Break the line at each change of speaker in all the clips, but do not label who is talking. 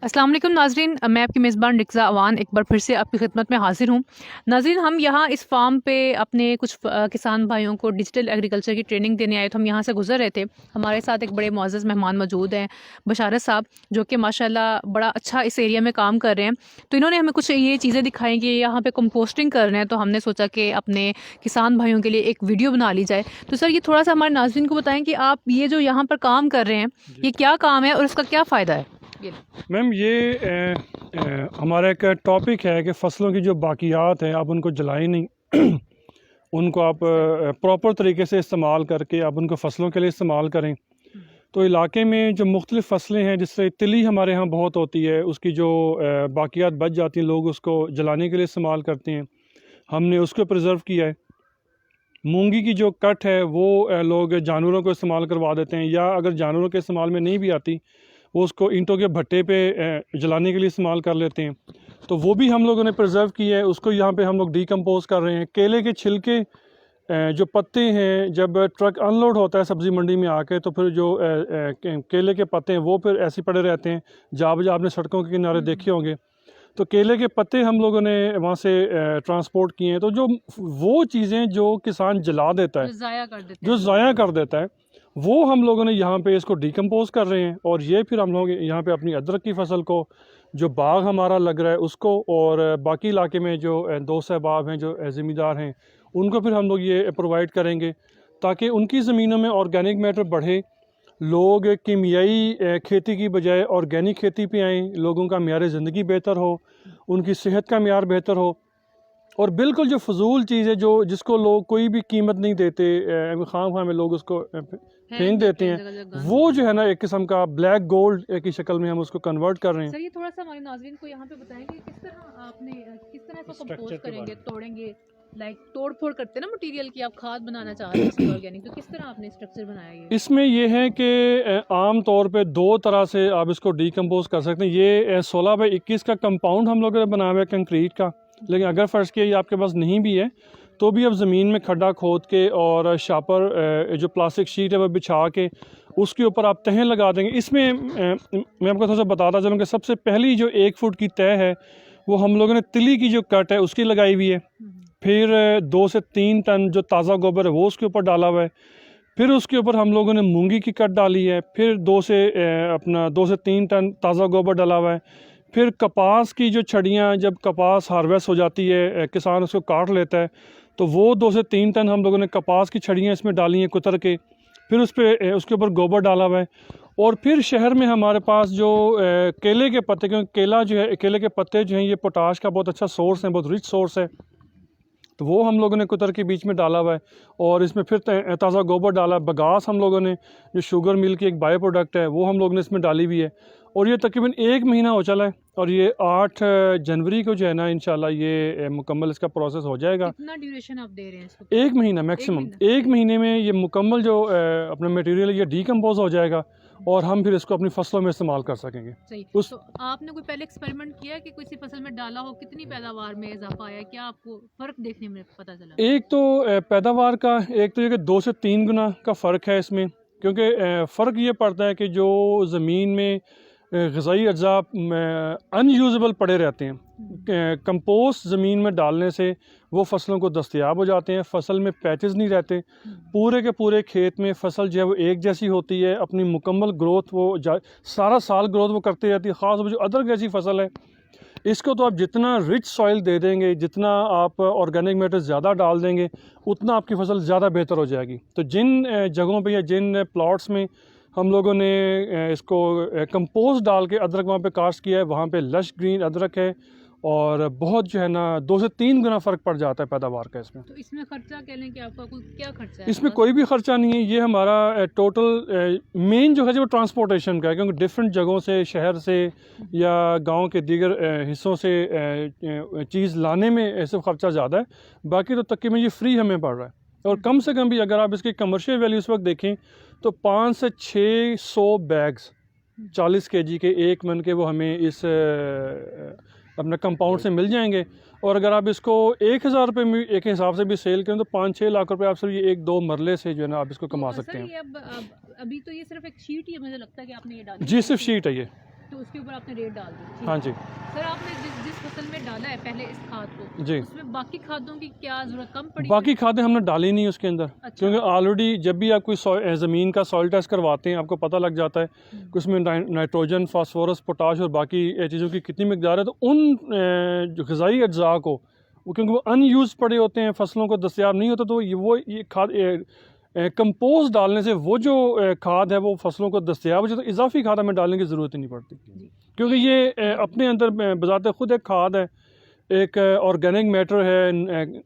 अस्सलाम वालेकुम नाज़रीन, मैं आपकी मेज़बान रिक्ज़ा अवान एक बार फिर से आपकी खिदमत में हाज़िर हूँ। नाज़रीन, हम यहाँ इस फार्म पे अपने कुछ किसान भाइयों को डिजिटल एग्रीकल्चर की ट्रेनिंग देने आए, तो हम यहाँ से गुज़र रहे थे। हमारे साथ एक बड़े मुअज़्ज़ज़ मेहमान मौजूद हैं, बशारत साहब, जो कि माशाल्लाह बड़ा अच्छा इस एरिया में काम कर रहे हैं। तो इन्होंने हमें कुछ ये चीज़ें दिखाई कि यहाँ पे कंपोस्टिंग कर रहे हैं, तो हमने सोचा कि अपने किसान भाइयों के लिए एक वीडियो बना ली जाए। तो सर, ये थोड़ा सा हमारे नाज़रीन को बताएँ कि आप ये जो यहाँ पर काम कर रहे हैं, ये क्या काम है और इसका क्या फ़ायदा है?
मैम ये हमारा एक टॉपिक है कि फ़सलों की जो बाकियात हैं आप उनको जलाएं नहीं उनको आप प्रॉपर तरीके से इस्तेमाल करके आप उनको फ़सलों के लिए इस्तेमाल करें। तो इलाके में जो मुख्तलिफ़ फ़सलें हैं, जिससे तिली हमारे यहाँ बहुत होती है, उसकी जो बाकियात बच जाती हैं, लोग उसको जलाने के लिए इस्तेमाल करते हैं। हमने उसको प्रिज़र्व किया है। मूंगी की जो कट है वो लोग जानवरों को इस्तेमाल करवा देते हैं, या अगर जानवरों के इस्तेमाल में नहीं भी आती, वो उसको ईंटों के भट्टे पे जलाने के लिए इस्तेमाल कर लेते हैं। तो वो भी हम लोगों ने प्रिजर्व किया है, उसको यहाँ पे हम लोग डीकम्पोज कर रहे हैं। केले के छिलके जो पत्ते हैं, जब ट्रक अनलोड होता है सब्ज़ी मंडी में आके, तो फिर जो केले के पत्ते हैं वो फिर ऐसे पड़े रहते हैं। जा बजा आपने सड़कों के किनारे देखे होंगे। तो केले के पत्ते हम लोगों ने वहाँ से ट्रांसपोर्ट किए हैं। तो जो वो चीज़ें जो किसान जला देता है, जो ज़ाया कर देता है, वो हम लोगों ने यहाँ पे इसको डिकम्पोज कर रहे हैं। और ये फिर हम लोग यहाँ पे अपनी अदरक की फसल को, जो बाग हमारा लग रहा है उसको, और बाकी इलाके में जो दोस्त अहबाब हैं, जो ज़मींदार हैं, उनको फिर हम लोग ये प्रोवाइड करेंगे, ताकि उनकी ज़मीनों में ऑर्गेनिक मैटर बढ़े, लोग कीमियाई खेती की बजाय ऑर्गेनिक खेती पे आएँ, लोगों का म्यार ज़िंदगी बेहतर हो, उनकी सेहत का म्यार बेहतर हो। और बिल्कुल जो फजूल चीज़ है, जो जिसको लोग कोई भी कीमत नहीं देते, खाम में लोग उसको फेंक देते हैं, वो जो है ना एक किस्म का ब्लैक गोल्ड की शक्ल में हम उसको कन्वर्ट कर रहे हैं।
सर, ये थोड़ा सा हमारे नाज़रीन को यहाँ पे बताएंगे किस तरह आपने किस तरह इसको कंपोज करेंगे, तोड़ेंगे, लाइक तोड़ फोड़ करते हैं ना मटेरियल की, आप खाद बनाना चाह रहे हैं ऑर्गेनिक, तो किस तरह आपने स्ट्रक्चर बनाया है?
इसमें ये है कि आम तौर पे दो तरह से आप इसको डीकम्पोज कर सकते हैं। ये 16x21 का कंपाउंड हम लोगों ने बनाया हुआ है कंक्रीट का, लेकिन अगर फ़र्ज़ किया ये आपके पास नहीं भी है, तो भी आप ज़मीन में खड्डा खोद के और शापर जो प्लास्टिक शीट है वो बिछा के उसके ऊपर आप तहें लगा देंगे। इसमें मैं आपको थोड़ा सा बताता चलूँ कि सबसे पहली जो 1 फुट की तह है, वो हम लोगों ने तिली की जो कट है उसकी लगाई हुई है। फिर 2 से 3 टन जो ताज़ा गोबर है वो उसके ऊपर डाला हुआ है। फिर उसके ऊपर हम लोगों ने मूंगी की कट डाली है। फिर 2 से 3 टन ताज़ा गोबर डाला हुआ है। फिर कपास की जो छड़ियाँ, जब कपास हार्वेस्ट हो जाती है, किसान उसको काट लेता है, तो वो 2 से 3 टन हम लोगों ने कपास की छड़ियाँ इसमें डाली हैं कुतर के। फिर उसके ऊपर गोबर डाला हुआ है। और फिर शहर में हमारे पास जो केले के पत्ते, क्योंकि केले के पत्ते जो हैं ये पोटाश का बहुत अच्छा सोर्स है, बहुत रिच सोर्स है, तो वो हम लोगों ने कुतर के बीच में डाला हुआ है। और इसमें फिर ताज़ा गोबर डाला है। बगास हम लोगों ने, जो शुगर मिल की एक बायो प्रोडक्ट है, वो हम लोगों ने इसमें डाली हुई है। और ये तकरीबन 1 महीना हो चला है, और ये 8 जनवरी को जो है ना इंशाल्लाह ये मुकम्मल इसका प्रोसेस हो जाएगा।
कितना ड्यूरेशन आप दे रहे हैं इसको?
1 महीना मैक्सिमम। 1 महीने में ये मुकम्मल जो अपना मटेरियल ये डीकम्पोज हो जाएगा, और हम फिर इसको अपनी फसलों में इस्तेमाल कर सकेंगे।
सही। तो आपने कोई पहले एक्सपेरिमेंट किया कि किसी फसल में डाला हो, कितनी पैदावार में इजाफा आया, क्या आपको फ़र्क देखने में पता चला?
एक तो पैदावार का, एक तो ये कि 2 से 3 गुना का फ़र्क है इसमें, क्योंकि फ़र्क ये पड़ता है कि जो ज़मीन में ग़िज़ाई अज्जा अनयूज़ेबल पड़े रहते हैं, कंपोस्ट ज़मीन में डालने से वो फसलों को दस्तयाब हो जाते हैं। फसल में पैचेस नहीं रहते, पूरे के पूरे खेत में फसल जो है वो एक जैसी होती है, अपनी मुकम्मल ग्रोथ वो सारा साल ग्रोथ वो करती रहती है। ख़ास जो अदरक जैसी फसल है, इसको तो आप जितना रिच सॉइल दे देंगे, जितना आप ऑर्गेनिक मैटर ज़्यादा डाल देंगे, उतना आपकी फसल ज़्यादा बेहतर हो जाएगी। तो जिन जगहों पे या जिन प्लॉट्स में हम लोगों ने इसको कंपोस्ट डाल के अदरक वहाँ पे कास्ट किया है, वहाँ पे लश ग्रीन अदरक है, और बहुत जो है ना 2 से 3 गुना फ़र्क पड़ जाता है पैदावार का इसमें।
तो इसमें खर्चा कह लें कि आपका क्या खर्चा है?
इसमें कोई भी ख़र्चा नहीं है। ये हमारा टोटल मेन जो है वो ट्रांसपोर्टेशन का है, क्योंकि डिफरेंट जगहों से, शहर से या गांव के दीगर हिस्सों से चीज़ लाने में ऐसे ख़र्चा ज़्यादा है। बाकी तो तकरीबन ये फ्री हमें पड़ रहा है। और कम से कम भी अगर आप इसकी कमर्शियल वैल्यू इस वक्त देखें, तो 500 से 600 बैग्स 40 kg के 1 मन के वो हमें इस अपने कंपाउंड से मिल जाएंगे। और अगर आप इसको 1000 रुपये में एक हिसाब से भी सेल करें, तो 5-6 लाख रुपए आप सिर्फ ये 1-2 मरले से जो है ना आप इसको कमा सकते हैं।
अभी तो ये सिर्फ एक शीट ही है, मुझे लगता है कि आपने ये डाली।
जी, सिर्फ शीट है ये।
तो उसके ऊपर आपने रेत डाल दी। ठीक
हाँ
है।
जी
सर आपने जिस फसल में डाला है पहले इस खाद को,
जी।
उसमें बाकी खादों की क्या ज़रूरत कम पड़ी?
बाकी खादें हमने डाली नहीं उसके अंदर,
अच्छा।
क्योंकि ऑलरेडी जब भी आप कोई ज़मीन का सॉइल टेस्ट करवाते हैं आपको पता लग जाता है कि उसमें नाइट्रोजन, फास्फोरस, पोटाश और बाकी चीज़ों की कितनी मकदार है। तो उन जो ग़िज़ाई अज्जा को वो, क्योंकि वो अनयूज़ पड़े होते हैं, फसलों को दस्तयाब नहीं होता, तो ये खाद कंपोस्ट डालने से वो जो खाद है वो फसलों को दस्तयाब हो जाए, तो इजाफी खाद हमें डालने की ज़रूरत ही नहीं पड़ती, क्योंकि ये अपने अंदर बज़ाते ख़ुद एक खाद है, एक ऑर्गेनिक मैटर है,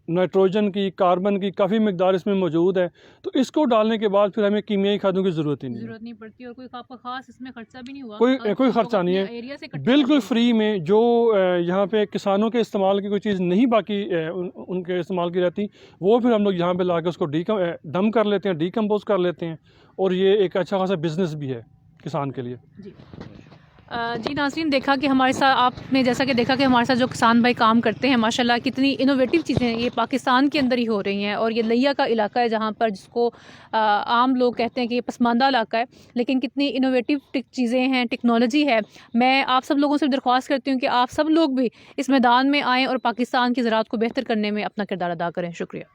नाइट्रोजन की, कार्बन की काफ़ी मकदार इसमें मौजूद है। तो इसको डालने के बाद फिर हमें कीमियाई खादों की ज़रूरत ही नहीं
पड़ती और कोई आपका खास इसमें खर्चा भी नहीं हुआ,
कोई ख़र्चा नहीं है, बिल्कुल फ्री में। जो यहाँ पे किसानों के इस्तेमाल की कोई चीज़ नहीं बाकी उनके इस्तेमाल की रहती, वो फिर हम लोग यहाँ पे ला के उसको डम कर लेते हैं, डीकम्पोज कर लेते हैं, और ये एक अच्छा खासा बिजनेस भी है किसान के लिए।
जी नाज़रीन, देखा कि हमारे साथ आपने जैसा कि देखा कि हमारे साथ जो किसान भाई काम करते हैं, माशाल्लाह कितनी इनोवेटिव चीज़ें ये पाकिस्तान के अंदर ही हो रही हैं। और ये लिया का इलाका है जहाँ पर जिसको आम लोग कहते हैं कि ये पसमानदा इलाका है, लेकिन कितनी इनोवेटिव चीज़ें हैं, टेक्नोलॉजी है। मैं आप सब लोगों से दरख्वास्त करती हूँ कि आप सब लोग भी इस मैदान में आएँ और पाकिस्तान की ज़राअत को बेहतर करने में अपना किरदार अदा करें। शुक्रिया।